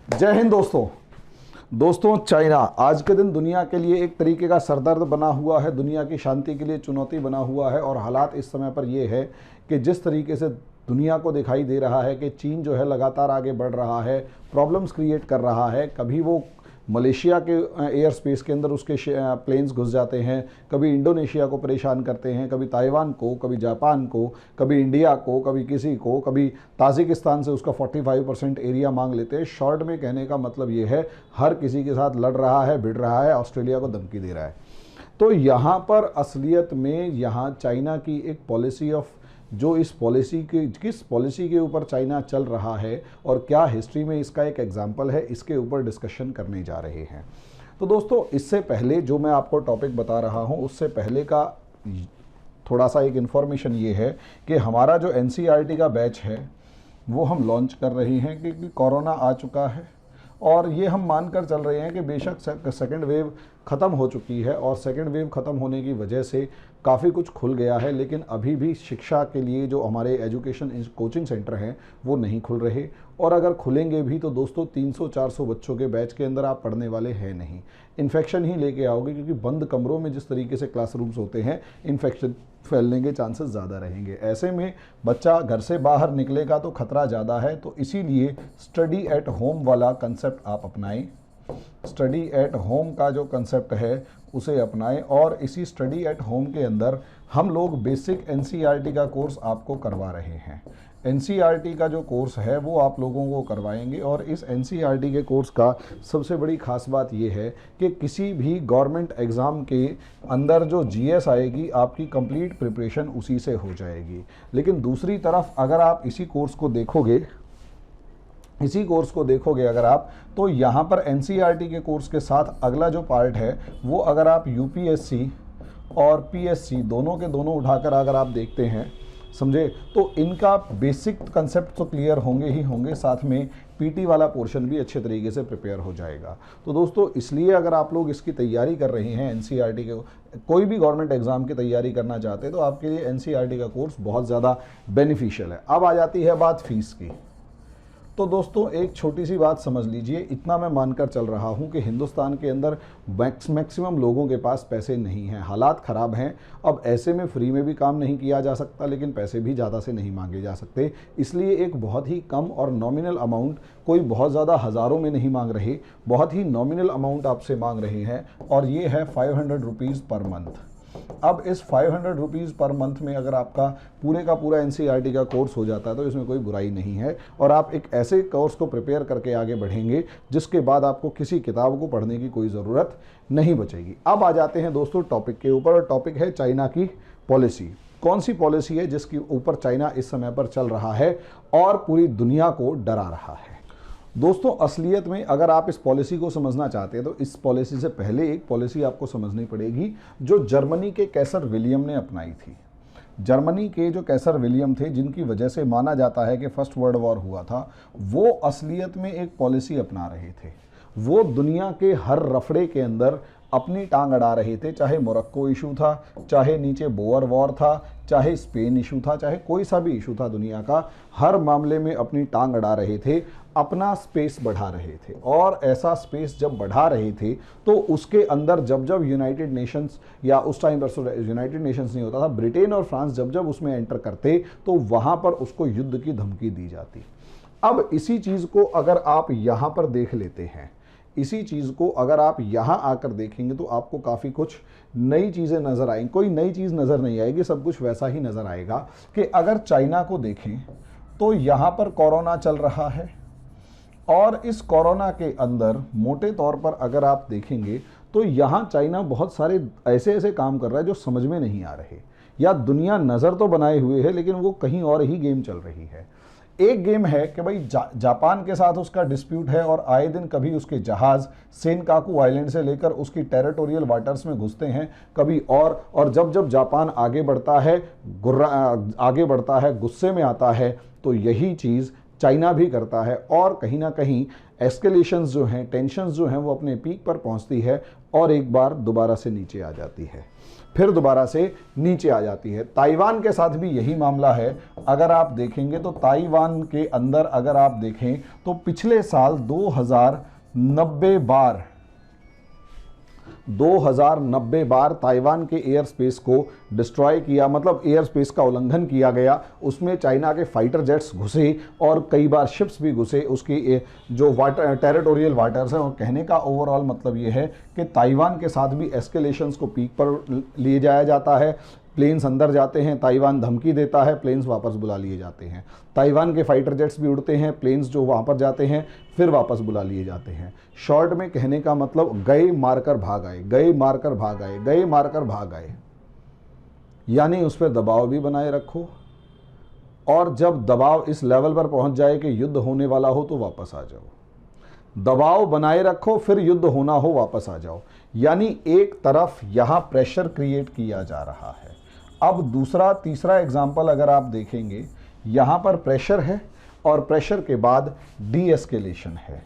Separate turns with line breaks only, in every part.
जय हिंद दोस्तों चाइना आज के दिन दुनिया के लिए एक तरीके का सरदर्द बना हुआ है, दुनिया की शांति के लिए चुनौती बना हुआ है। और हालात इस समय पर ये है कि जिस तरीके से दुनिया को दिखाई दे रहा है कि चीन जो है लगातार आगे बढ़ रहा है, प्रॉब्लम्स क्रिएट कर रहा है। कभी वो मलेशिया के एयर स्पेस के अंदर उसके प्लेन्स घुस जाते हैं, कभी इंडोनेशिया को परेशान करते हैं, कभी ताइवान को, कभी जापान को, कभी इंडिया को, कभी किसी को, कभी ताजिकिस्तान से उसका 45% एरिया मांग लेते हैं। शॉर्ट में कहने का मतलब ये है, हर किसी के साथ लड़ रहा है, भिड़ रहा है, ऑस्ट्रेलिया को धमकी दे रहा है। तो यहाँ पर असलियत में यहाँ चाइना की एक पॉलिसी ऑफ जो इस पॉलिसी के किस पॉलिसी के ऊपर चाइना चल रहा है और क्या हिस्ट्री में इसका एक एग्जाम्पल है, इसके ऊपर डिस्कशन करने जा रहे हैं। तो दोस्तों इससे पहले जो मैं आपको टॉपिक बता रहा हूं, उससे पहले का थोड़ा सा एक इन्फॉर्मेशन ये है कि हमारा जो एनसीईआरटी का बैच है वो हम लॉन्च कर रहे हैं, क्योंकि कोरोना आ चुका है और ये हम मानकर चल रहे हैं कि बेशक सेकेंड वेव ख़त्म हो चुकी है और सेकेंड वेव ख़त्म होने की वजह से काफ़ी कुछ खुल गया है, लेकिन अभी भी शिक्षा के लिए जो हमारे एजुकेशन कोचिंग सेंटर हैं वो नहीं खुल रहे। और अगर खुलेंगे भी तो दोस्तों 300-400 बच्चों के बैच के अंदर आप पढ़ने वाले हैं नहीं, इन्फेक्शन ही लेके आओगे, क्योंकि बंद कमरों में जिस तरीके से क्लासरूम्स होते हैं इन्फेक्शन फैलने के चांसेस ज़्यादा रहेंगे। ऐसे में बच्चा घर से बाहर निकलेगा तो खतरा ज़्यादा है। तो इसीलिए स्टडी एट होम वाला कंसेप्ट आप अपनाएं, स्टडी एट होम का जो कंसेप्ट है उसे अपनाएं। और इसी स्टडी एट होम के अंदर हम लोग बेसिक एनसीईआरटी का कोर्स आपको करवा रहे हैं। एनसीईआरटी का जो कोर्स है वो आप लोगों को करवाएंगे। और इस एनसीईआरटी के कोर्स का सबसे बड़ी खास बात ये है कि किसी भी गवर्नमेंट एग्ज़ाम के अंदर जो जीएस आएगी आपकी कंप्लीट प्रिपरेशन उसी से हो जाएगी। लेकिन दूसरी तरफ अगर आप इसी कोर्स को देखोगे अगर आप, तो यहाँ पर एनसीईआरटी के कोर्स के साथ अगला जो पार्ट है वो अगर आप यूपीएससी और पीएससी दोनों के दोनों उठाकर अगर आप देखते हैं, समझे, तो इनका बेसिक कंसेप्ट तो क्लियर होंगे ही होंगे, साथ में पीटी वाला पोर्शन भी अच्छे तरीके से प्रिपेयर हो जाएगा। तो दोस्तों इसलिए अगर आप लोग इसकी तैयारी कर रहे हैं, एनसीईआरटी के कोई भी गवर्नमेंट एग्जाम की तैयारी करना चाहते हैं, तो आपके लिए एनसीईआरटी का कोर्स बहुत ज़्यादा बेनिफिशियल है। अब आ जाती है बात फीस की। तो दोस्तों एक छोटी सी बात समझ लीजिए, इतना मैं मानकर चल रहा हूं कि हिंदुस्तान के अंदर मैक्सिमम लोगों के पास पैसे नहीं हैं, हालात ख़राब हैं। अब ऐसे में फ्री में भी काम नहीं किया जा सकता, लेकिन पैसे भी ज़्यादा से नहीं मांगे जा सकते। इसलिए एक बहुत ही कम और नॉमिनल अमाउंट, कोई बहुत ज़्यादा हज़ारों में नहीं मांग रहे, बहुत ही नॉमिनल अमाउंट आपसे मांग रहे हैं, और ये है 500 रुपीज़ पर मंथ। अब इस 500 रुपीज़ पर मंथ में अगर आपका पूरे का पूरा एनसीईआरटी का कोर्स हो जाता है तो इसमें कोई बुराई नहीं है, और आप एक ऐसे कोर्स को प्रिपेयर करके आगे बढ़ेंगे जिसके बाद आपको किसी किताब को पढ़ने की कोई ज़रूरत नहीं बचेगी। अब आ जाते हैं दोस्तों टॉपिक के ऊपर, और टॉपिक है चाइना की पॉलिसी। कौन सी पॉलिसी है जिसके ऊपर चाइना इस समय पर चल रहा है और पूरी दुनिया को डरा रहा है। दोस्तों असलियत में अगर आप इस पॉलिसी को समझना चाहते हैं तो इस पॉलिसी से पहले एक पॉलिसी आपको समझनी पड़ेगी जो जर्मनी के कैसर विलियम ने अपनाई थी। जर्मनी के जो कैसर विलियम थे, जिनकी वजह से माना जाता है कि फर्स्ट वर्ल्ड वॉर हुआ था, वो असलियत में एक पॉलिसी अपना रहे थे। वो दुनिया के हर रफड़े के अंदर अपनी टांग अड़ा रहे थे, चाहे मोरक्को इशू था, चाहे नीचे बोअर वॉर था, चाहे स्पेन इशू था, चाहे कोई सा भी इशू था दुनिया का, हर मामले में अपनी टांग अड़ा रहे थे, अपना स्पेस बढ़ा रहे थे। और ऐसा स्पेस जब बढ़ा रहे थे तो उसके अंदर जब जब यूनाइटेड नेशंस, या उस टाइम पर यूनाइटेड नेशंस नहीं होता था, ब्रिटेन और फ्रांस जब जब उसमें एंटर करते तो वहाँ पर उसको युद्ध की धमकी दी जाती। अब इसी चीज़ को अगर आप यहाँ पर देख लेते हैं, इसी चीज़ को अगर आप यहाँ आकर देखेंगे तो आपको काफ़ी कुछ नई चीज़ें नज़र आएंगी। कोई नई चीज़ नज़र नहीं आएगी, सब कुछ वैसा ही नज़र आएगा कि अगर चाइना को देखें तो यहाँ पर कोरोना चल रहा है, और इस कोरोना के अंदर मोटे तौर पर अगर आप देखेंगे तो यहाँ चाइना बहुत सारे ऐसे ऐसे काम कर रहा है जो समझ में नहीं आ रहे, या दुनिया नज़र तो बनाए हुए है लेकिन वो कहीं और ही गेम चल रही है। एक गेम है कि भाई जापान के साथ उसका डिस्प्यूट है, और आए दिन कभी उसके जहाज़ सेनकाकू आइलैंड से लेकर उसकी टेरिटोरियल वाटर्स में घुसते हैं, कभी और जब जब जापान आगे बढ़ता है, गुस्से में आता है, तो यही चीज़ चाइना भी करता है। और कहीं ना कहीं एस्केलेशंस जो हैं, टेंशन्स जो हैं, वो अपने पीक पर पहुंचती है और एक बार दोबारा से नीचे आ जाती है, फिर दोबारा से नीचे आ जाती है। ताइवान के साथ भी यही मामला है। अगर आप देखेंगे तो ताइवान के अंदर अगर आप देखें तो पिछले साल 2090 बार ताइवान के एयर स्पेस को डिस्ट्रॉय किया, मतलब एयर स्पेस का उल्लंघन किया गया। उसमें चाइना के फाइटर जेट्स घुसे और कई बार शिप्स भी घुसे उसके जो वाटर टेरिटोरियल वाटर्स हैं। और कहने का ओवरऑल मतलब ये है कि ताइवान के साथ भी एस्केलेशंस को पीक पर ले जाया जाता है। प्लेन्स अंदर जाते हैं, ताइवान धमकी देता है, प्लेन्स वापस बुला लिए जाते हैं। ताइवान के फाइटर जेट्स भी उड़ते हैं, प्लेन्स जो वहाँ पर जाते हैं फिर वापस बुला लिए जाते हैं। शॉर्ट में कहने का मतलब गए मारकर भाग आए, गए मारकर भाग आए, गए मारकर भाग आए। यानी उस पर दबाव भी बनाए रखो, और जब दबाव इस लेवल पर पहुंच जाए कि युद्ध होने वाला हो तो वापस आ जाओ। दबाव बनाए रखो, फिर युद्ध होना हो वापस आ जाओ। यानी एक तरफ यहां प्रेशर क्रिएट किया जा रहा है। अब दूसरा तीसरा एग्जाम्पल अगर आप देखेंगे, यहां पर प्रेशर है और प्रेशर के बाद डी एस्केलेशन है।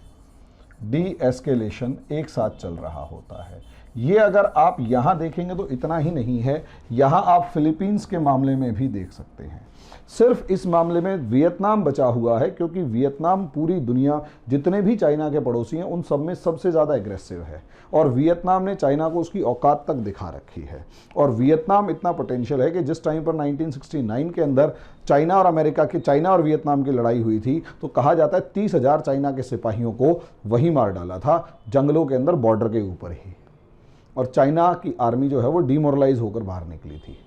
डी एस्केलेशन एक साथ चल रहा होता है। ये अगर आप यहां देखेंगे तो इतना ही नहीं है, यहां आप फिलीपींस के मामले में भी देख सकते हैं। सिर्फ इस मामले में वियतनाम बचा हुआ है, क्योंकि वियतनाम पूरी दुनिया जितने भी चाइना के पड़ोसी हैं उन सब में सबसे ज़्यादा एग्रेसिव है, और वियतनाम ने चाइना को उसकी औकात तक दिखा रखी है। और वियतनाम इतना पोटेंशियल है कि जिस टाइम पर 1969 के अंदर चाइना और वियतनाम की लड़ाई हुई थी तो कहा जाता है 30,000 चाइना के सिपाहियों को वहीं मार डाला था, जंगलों के अंदर, बॉर्डर के ऊपर ही। और चाइना की आर्मी जो है वो डिमोरलाइज होकर बाहर निकली थी।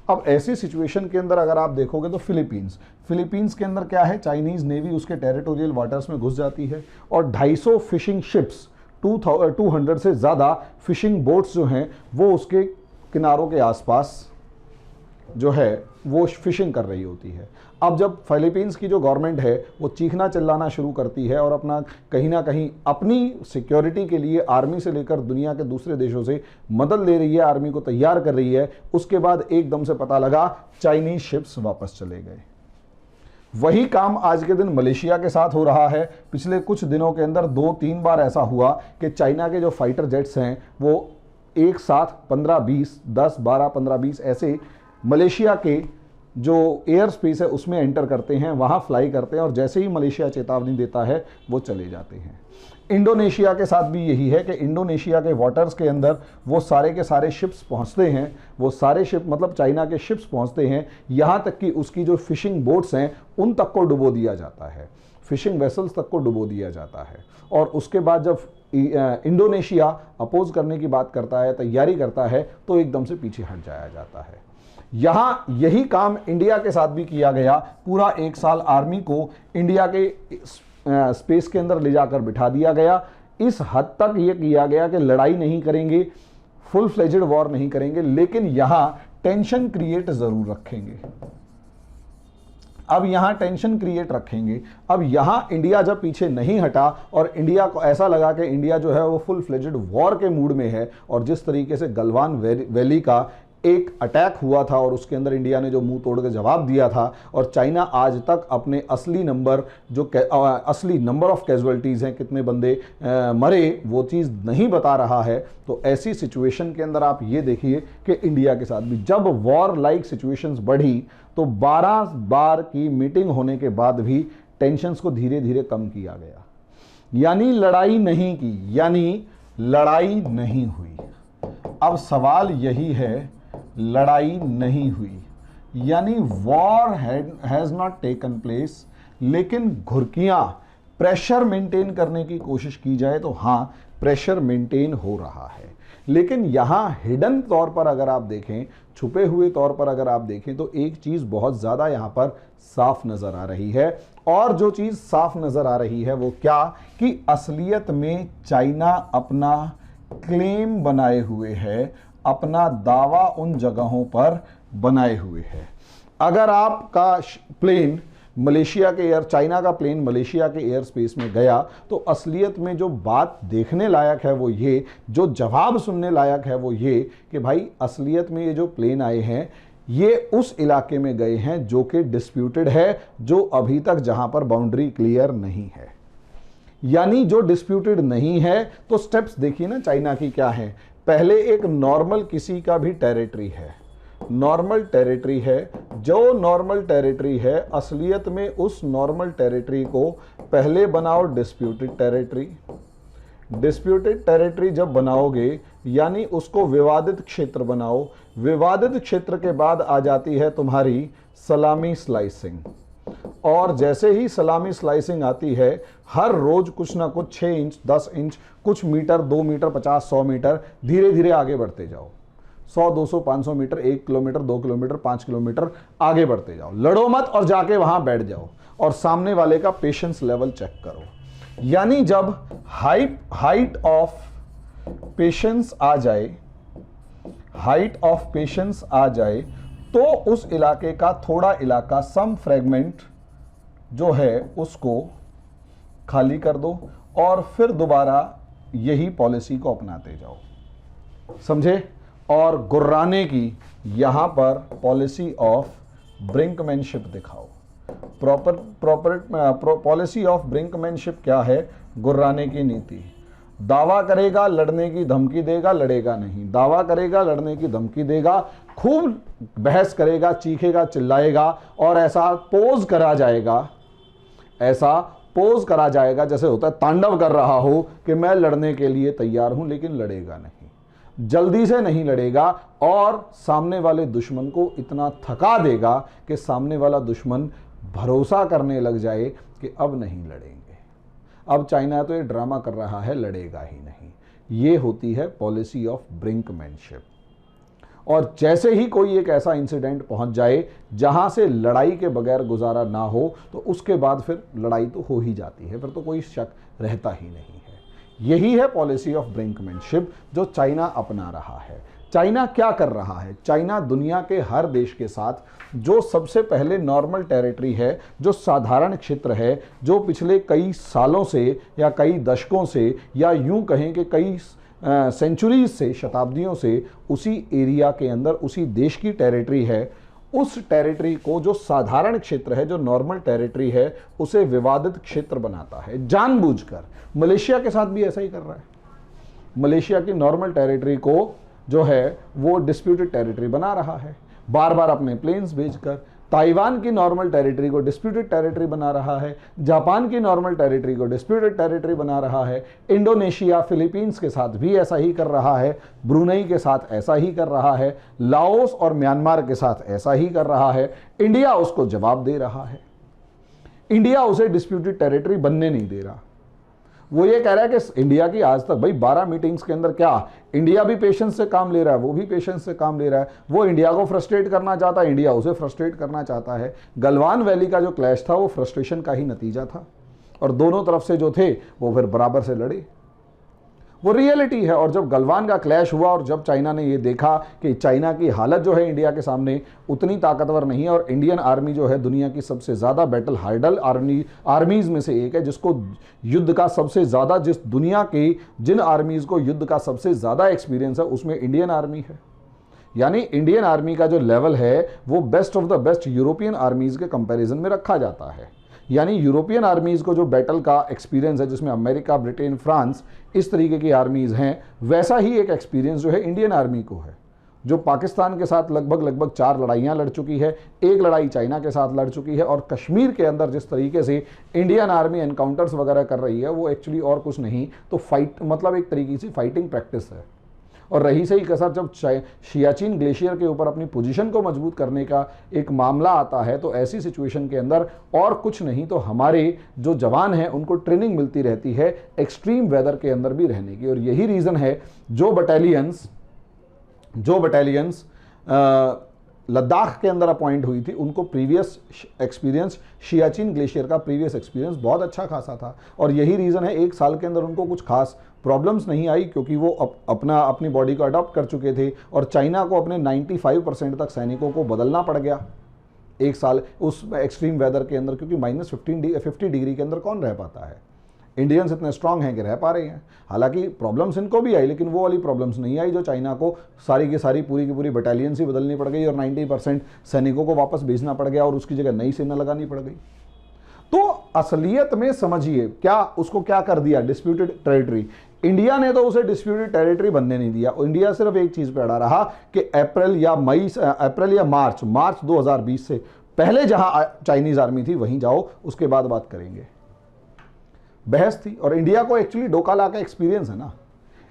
अब ऐसी सिचुएशन के अंदर अगर आप देखोगे तो फिलीपींस के अंदर क्या है, चाइनीज नेवी उसके टेरिटोरियल वाटर्स में घुस जाती है और 250 फिशिंग शिप्स, 200 से ज़्यादा फिशिंग बोट्स जो हैं वो उसके किनारों के आसपास जो है वो फिशिंग कर रही होती है। अब जब फिलीपींस की जो गवर्नमेंट है वो चीखना चिल्लाना शुरू करती है और अपना कहीं ना कहीं अपनी सिक्योरिटी के लिए आर्मी से लेकर दुनिया के दूसरे देशों से मदद ले रही है, आर्मी को तैयार कर रही है, उसके बाद एकदम से पता लगा चाइनीज शिप्स वापस चले गए। वही काम आज के दिन मलेशिया के साथ हो रहा है। पिछले कुछ दिनों के अंदर 2-3 बार ऐसा हुआ कि चाइना के जो फाइटर जेट्स हैं वो एक साथ 15-20, 10-12, 15-20 ऐसे मलेशिया के जो एयर स्पेस है उसमें एंटर करते हैं, वहाँ फ्लाई करते हैं, और जैसे ही मलेशिया चेतावनी देता है वो चले जाते हैं। इंडोनेशिया के साथ भी यही है कि इंडोनेशिया के वाटर्स के अंदर वो सारे के सारे शिप्स पहुँचते हैं, वो सारे शिप मतलब चाइना के शिप्स पहुँचते हैं, यहाँ तक कि उसकी जो फिशिंग बोट्स हैं उन तक को डुबो दिया जाता है, फिशिंग वेसल्स तक को डुबो दिया जाता है। और उसके बाद जब इंडोनेशिया अपोज करने की बात करता है, तैयारी करता है, तो एकदम से पीछे हट जाया जाता है। यहाँ यही काम इंडिया के साथ भी किया गया। पूरा 1 साल आर्मी को इंडिया के स्पेस के अंदर ले जाकर बिठा दिया गया। इस हद तक ये किया गया कि लड़ाई नहीं करेंगे, फुल फ्लेजेड वॉर नहीं करेंगे, लेकिन यहाँ टेंशन क्रिएट जरूर रखेंगे। अब यहाँ टेंशन क्रिएट रखेंगे। अब यहाँ इंडिया जब पीछे नहीं हटा और इंडिया को ऐसा लगा कि इंडिया जो है वो फुल फ्लेजेड वॉर के मूड में है, और जिस तरीके से गलवान वैली का एक अटैक हुआ था और उसके अंदर इंडिया ने जो मुंह तोड़ के जवाब दिया था, और चाइना आज तक अपने असली नंबर ऑफ कैजुअलिटीज़ हैं, कितने बंदे मरे, वो चीज़ नहीं बता रहा है। तो ऐसी सिचुएशन के अंदर आप ये देखिए कि इंडिया के साथ भी जब वॉर लाइक सिचुएशंस बढ़ी तो 12 बार की मीटिंग होने के बाद भी टेंशन्स को धीरे धीरे कम किया गया। यानी लड़ाई नहीं की, यानी लड़ाई नहीं हुई। अब सवाल यही है, लड़ाई नहीं हुई यानी war has not taken place, लेकिन घुर्कियां, प्रेशर मेंटेन करने की कोशिश की जाए तो हाँ प्रेशर मेंटेन हो रहा है। लेकिन यहाँ हिडन तौर पर अगर आप देखें, छुपे हुए तौर पर अगर आप देखें, तो एक चीज़ बहुत ज़्यादा यहाँ पर साफ नज़र आ रही है। और जो चीज़ साफ नज़र आ रही है वो क्या, कि असलियत में चाइना अपना क्लेम बनाए हुए है, अपना दावा उन जगहों पर बनाए हुए है। अगर आपका प्लेन मलेशिया के चाइना का प्लेन मलेशिया के एयर स्पेस में गया तो असलियत में जो बात देखने लायक है वो ये, जो जवाब सुनने लायक है वो ये कि भाई असलियत में ये जो प्लेन आए हैं ये उस इलाके में गए हैं जो कि डिस्प्यूटेड है, जो अभी तक जहां पर बाउंड्री क्लियर नहीं है। यानी जो डिस्प्यूटेड नहीं है, तो स्टेप्स देखिए ना चाइना की क्या है। पहले एक नॉर्मल किसी का भी टेरिटरी है, नॉर्मल टेरिटरी है। जो नॉर्मल टेरिटरी है असलियत में उस नॉर्मल टेरिटरी को पहले बनाओ डिस्प्यूटेड टेरिटरी। डिस्प्यूटेड टेरिटरी जब बनाओगे यानी उसको विवादित क्षेत्र बनाओ। विवादित क्षेत्र के बाद आ जाती है तुम्हारी सलामी स्लाइसिंग, और जैसे ही सलामी स्लाइसिंग आती है हर रोज कुछ ना कुछ 6 इंच 10 इंच कुछ मीटर 2 मीटर 50 100 मीटर धीरे धीरे आगे बढ़ते जाओ। 100 200 500 मीटर 1 किलोमीटर 2 किलोमीटर 5 किलोमीटर आगे बढ़ते जाओ। लड़ो मत और जाके वहां बैठ जाओ और सामने वाले का पेशेंस लेवल चेक करो। यानी जब हाइट ऑफ पेशेंस आ जाए, हाइट ऑफ पेशेंस आ जाए तो उस इलाके का थोड़ा इलाका सम फ्रेगमेंट जो है उसको खाली कर दो और फिर दोबारा यही पॉलिसी को अपनाते जाओ। समझे? और गुर्राने की यहां पर पॉलिसी ऑफ ब्रिंकमैनशिप दिखाओ। पॉलिसी ऑफ ब्रिंकमैनशिप क्या है? गुर्राने की नीति। दावा करेगा, लड़ने की धमकी देगा, लड़ेगा नहीं। दावा करेगा, लड़ने की धमकी देगा, खूब बहस करेगा, चीखेगा, चिल्लाएगा और ऐसा पोज करा जाएगा, ऐसा पोज करा जाएगा जैसे होता है तांडव कर रहा हो कि मैं लड़ने के लिए तैयार हूं, लेकिन लड़ेगा नहीं, जल्दी से नहीं लड़ेगा और सामने वाले दुश्मन को इतना थका देगा कि सामने वाला दुश्मन भरोसा करने लग जाए कि अब नहीं लड़ेंगे। अब चाइना तो ये ड्रामा कर रहा है, लड़ेगा ही नहीं। ये होती है पॉलिसी ऑफ ब्रिंकमैनशिप। और जैसे ही कोई एक ऐसा इंसिडेंट पहुंच जाए जहां से लड़ाई के बगैर गुजारा ना हो तो उसके बाद फिर लड़ाई तो हो ही जाती है, फिर तो कोई शक रहता ही नहीं है। यही है पॉलिसी ऑफ ब्रिंकमैनशिप जो चाइना अपना रहा है। चाइना क्या कर रहा है? चाइना दुनिया के हर देश के साथ जो सबसे पहले नॉर्मल टेरिटरी है, जो साधारण क्षेत्र है, जो पिछले कई सालों से या कई दशकों से या यूं कहें कि कई सेंचुरीज से, शताब्दियों से उसी एरिया के अंदर उसी देश की टेरिटरी है, उस टेरिटरी को जो साधारण क्षेत्र है, जो नॉर्मल टेरिटरी है, उसे विवादित क्षेत्र बनाता है जानबूझकर। मलेशिया के साथ भी ऐसा ही कर रहा है। मलेशिया की नॉर्मल टेरिटरी को जो है वो डिस्प्यूटेड टेरिटरी बना रहा है, बार बार अपने प्लेन्स भेजकर। ताइवान की नॉर्मल टेरिटरी को डिस्प्यूटेड टेरिटरी बना रहा है, जापान की नॉर्मल टेरिटरी को डिस्प्यूटेड टेरिटरी बना रहा है, इंडोनेशिया फिलीपींस के साथ भी ऐसा ही कर रहा है, ब्रुनेई के साथ ऐसा ही कर रहा है, लाओस और म्यांमार के साथ ऐसा ही कर रहा है। इंडिया उसको जवाब दे रहा है। इंडिया उसे डिस्प्यूटेड टेरिटरी बनने नहीं दे रहा। वो ये कह रहा है कि इंडिया की आज तक भाई 12 मीटिंग्स के अंदर क्या इंडिया भी पेशेंस से काम ले रहा है, वो भी पेशेंस से काम ले रहा है। वो इंडिया को फ्रस्ट्रेट करना चाहता है, इंडिया उसे फ्रस्ट्रेट करना चाहता है। गलवान वैली का जो क्लैश था वो फ्रस्ट्रेशन का ही नतीजा था और दोनों तरफ से जो थे वो फिर बराबर से लड़े। वो रियलिटी है। और जब गलवान का क्लैश हुआ और जब चाइना ने ये देखा कि चाइना की हालत जो है इंडिया के सामने उतनी ताकतवर नहीं है और इंडियन आर्मी जो है दुनिया की सबसे ज़्यादा बैटल हार्डल आर्मीज़ में से एक है, जिसको युद्ध का सबसे ज़्यादा, जिस दुनिया के जिन आर्मीज़ को युद्ध का सबसे ज़्यादा एक्सपीरियंस है उसमें इंडियन आर्मी है। यानी इंडियन आर्मी का जो लेवल है वो best of the best European armies के कंपैरिजन में रखा जाता है। यानी यूरोपियन आर्मीज़ को जो बैटल का एक्सपीरियंस है, जिसमें अमेरिका, ब्रिटेन, फ्रांस इस तरीके की आर्मीज़ हैं, वैसा ही एक एक्सपीरियंस जो है इंडियन आर्मी को है, जो पाकिस्तान के साथ लगभग 4 लड़ाइयाँ लड़ चुकी है, एक लड़ाई चाइना के साथ लड़ चुकी है। और कश्मीर के अंदर जिस तरीके से इंडियन आर्मी एनकाउंटर्स वगैरह कर रही है वो एक्चुअली और कुछ नहीं तो फाइट, मतलब एक तरीके से फाइटिंग प्रैक्टिस है। और रही सही कसर जब सियाचिन ग्लेशियर के ऊपर अपनी पोजीशन को मजबूत करने का एक मामला आता है तो ऐसी सिचुएशन के अंदर और कुछ नहीं तो हमारे जो जवान हैं उनको ट्रेनिंग मिलती रहती है एक्सट्रीम वेदर के अंदर भी रहने की। और यही रीज़न है जो बटालियंस लद्दाख के अंदर अपॉइंट हुई थी उनको प्रीवियस एक्सपीरियंस, सियाचिन ग्लेशियर का प्रीवियस एक्सपीरियंस बहुत अच्छा खासा था। और यही रीज़न है 1 साल के अंदर उनको कुछ खास प्रॉब्लम्स नहीं आई क्योंकि वो अपनी बॉडी को अडॉप्ट कर चुके थे। और चाइना को अपने 95% तक सैनिकों को बदलना पड़ गया 1 साल उस एक्सट्रीम वेदर के अंदर, क्योंकि -50 डिग्री के अंदर कौन रह पाता है। इंडियंस इतने स्ट्रांग हैं कि रह पा रहे हैं। हालांकि प्रॉब्लम्स इनको भी आई लेकिन वो वाली प्रॉब्लम्स नहीं आई जो चाइना को सारी की सारी पूरी की पूरी बटालियन ही बदलनी पड़ गई और 90% सैनिकों को वापस भेजना पड़ गया और उसकी जगह नई सेना लगानी पड़ गई। तो असलियत में समझिए क्या उसको क्या कर दिया डिस्प्यूटेड टेरिटरी। इंडिया ने तो उसे डिस्प्यूटेड टेरिटरी बनने नहीं दिया। इंडिया सिर्फ एक चीज पे अड़ा रहा कि अप्रैल या मार्च 2020 से पहले जहां चाइनीज आर्मी थी वहीं जाओ, उसके बाद बात करेंगे। बहस थी। और इंडिया को एक्चुअली डोकाला का एक्सपीरियंस है ना,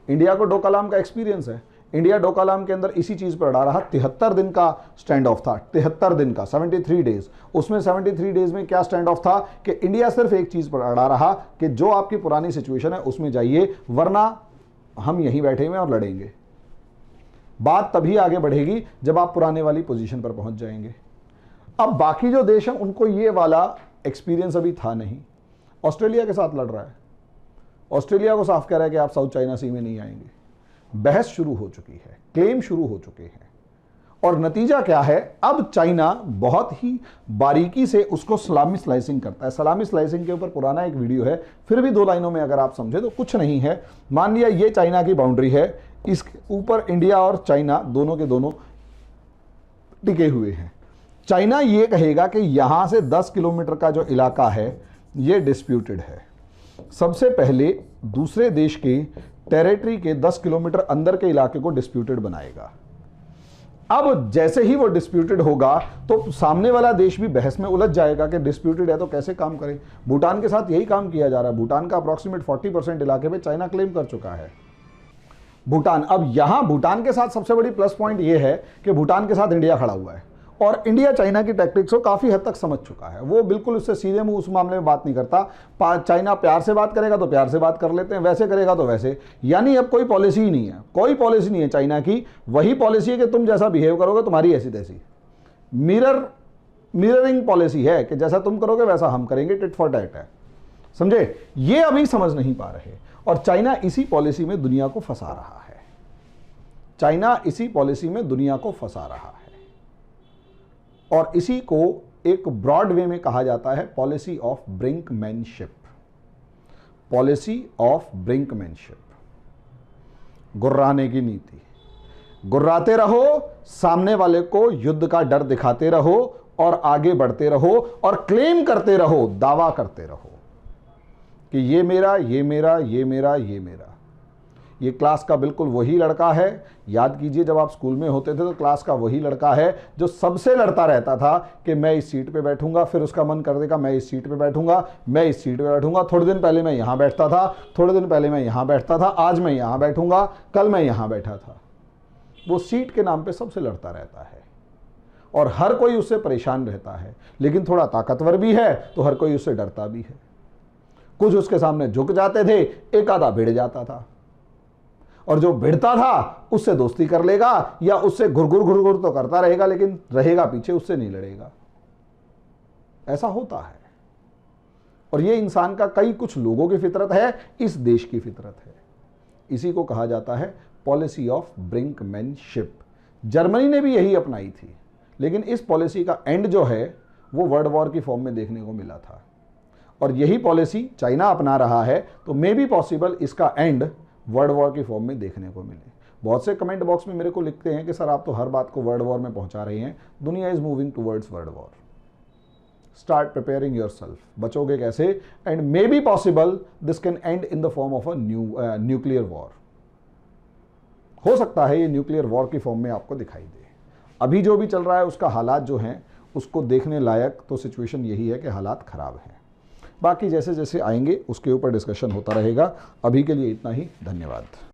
इंडिया को डोकालाम का एक्सपीरियंस है। इंडिया डोकालाम के अंदर इसी चीज पर अड़ा रहा। 73 दिन का स्टैंड ऑफ था, 73 दिन का, 73 डेज। उसमें 73 डेज में क्या स्टैंड ऑफ था कि इंडिया सिर्फ एक चीज पर अड़ा रहा कि जो आपकी पुरानी सिचुएशन है उसमें जाइए, वरना हम यहीं बैठे हुए और लड़ेंगे। बात तभी आगे बढ़ेगी जब आप पुराने वाली पोजीशन पर पहुंच जाएंगे। अब बाकी जो देश हैं उनको ये वाला एक्सपीरियंस अभी था नहीं। ऑस्ट्रेलिया के साथ लड़ रहा है, ऑस्ट्रेलिया को साफ कह रहा है कि आप साउथ चाइना सी में नहीं आएंगे। बहस शुरू हो चुकी है, क्लेम शुरू हो चुके हैं। और नतीजा क्या है, अब चाइना बहुत ही बारीकी से उसको सलामी स्लाइसिंग करता है। सलामी स्लाइसिंग के ऊपर पुराना एक वीडियो है, फिर भी 2 लाइनों में अगर आप समझे तो कुछ नहीं है। मान लिया ये चाइना की बाउंड्री है, इसके ऊपर इंडिया और चाइना दोनों के दोनों टिके हुए हैं। चाइना ये कहेगा कि यहां से 10 किलोमीटर का जो इलाका है ये डिस्प्यूटेड है। सबसे पहले दूसरे देश के टेरिटरी के 10 किलोमीटर अंदर के इलाके को डिस्प्यूटेड बनाएगा। अब जैसे ही वो डिस्प्यूटेड होगा तो सामने वाला देश भी बहस में उलझ जाएगा कि डिस्प्यूटेड है तो कैसे काम करें। भूटान के साथ यही काम किया जा रहा है। भूटान का अप्रॉक्सीमेट 40% इलाके पे चाइना क्लेम कर चुका है। भूटान, अब यहां भूटान के साथ सबसे बड़ी प्लस पॉइंट यह है कि भूटान के साथ इंडिया खड़ा हुआ है और इंडिया चाइना की टैक्टिक्स को काफी हद तक समझ चुका है। वो बिल्कुल उससे सीधे मुंह उस मामले में बात नहीं करता। चाइना प्यार से बात करेगा तो प्यार से बात कर लेते हैं, वैसे करेगा तो वैसे। यानी अब कोई पॉलिसी ही नहीं है, कोई पॉलिसी नहीं है चाइना की। वही पॉलिसी है कि तुम जैसा बिहेव करोगे तुम्हारी ऐसी तैसी। मिररिंग पॉलिसी है कि जैसा तुम करोगे वैसा हम करेंगे, टिट फॉर टैट है। समझे? ये अभी समझ नहीं पा रहे और चाइना इसी पॉलिसी में दुनिया को फंसा रहा है। चाइना इसी पॉलिसी में दुनिया को फंसा रहा है और इसी को एक ब्रॉड वे में कहा जाता है policy of brinkmanship. Policy of brinkmanship, गुर्राने की नीति। गुर्राते रहो, सामने वाले को युद्ध का डर दिखाते रहो और आगे बढ़ते रहो और क्लेम करते रहो, दावा करते रहो कि ये मेरा, ये मेरा, ये मेरा, ये मेरा। ये क्लास का बिल्कुल वही लड़का है। याद कीजिए जब आप स्कूल में होते थे तो क्लास का वही लड़का है जो सबसे लड़ता रहता था कि मैं इस सीट पे बैठूंगा, फिर उसका मन कर देगा मैं इस सीट पे बैठूंगा, मैं इस सीट पे बैठूंगा। थोड़े दिन पहले मैं यहां बैठता था, थोड़े दिन पहले मैं यहां बैठता था, आज मैं यहां बैठूंगा, कल मैं यहां बैठा था। वो सीट के नाम पे सबसे लड़ता रहता है और हर कोई उससे परेशान रहता है। लेकिन थोड़ा ताकतवर भी है तो हर कोई उससे डरता भी है। कुछ उसके सामने झुक जाते थे, एक आधा भिड़ जाता था और जो भिड़ता था उससे दोस्ती कर लेगा या उससे घुरघुर तो करता रहेगा, लेकिन रहेगा पीछे, उससे नहीं लड़ेगा। ऐसा होता है और ये इंसान का कई कुछ लोगों की फितरत है, इस देश की फितरत है। इसी को कहा जाता है पॉलिसी ऑफ ब्रिंकमैनशिप। जर्मनी ने भी यही अपनाई थी, लेकिन इस पॉलिसी का एंड जो है वो वर्ल्ड वॉर की फॉर्म में देखने को मिला था और यही पॉलिसी चाइना अपना रहा है। तो मे बी पॉसिबल इसका एंड वर्ल्ड वॉर की फॉर्म में देखने को मिले। बहुत से कमेंट बॉक्स में मेरे को लिखते हैं कि सर आप तो हर बात को वर्ल्ड वॉर में पहुंचा रहे हैं। दुनिया is moving towards world war. Start preparing yourself. बचोगे कैसे? And may be possible this can end in the form of a nuclear war. हो सकता है ये न्यूक्लियर वॉर की फॉर्म में आपको दिखाई दे। अभी जो भी चल रहा है उसका हालात जो हैं उसको देखने लायक तो सिचुएशन यही है कि हालात खराब हैं। बाकी जैसे जैसे आएंगे उसके ऊपर डिस्कशन होता रहेगा। अभी के लिए इतना ही, धन्यवाद।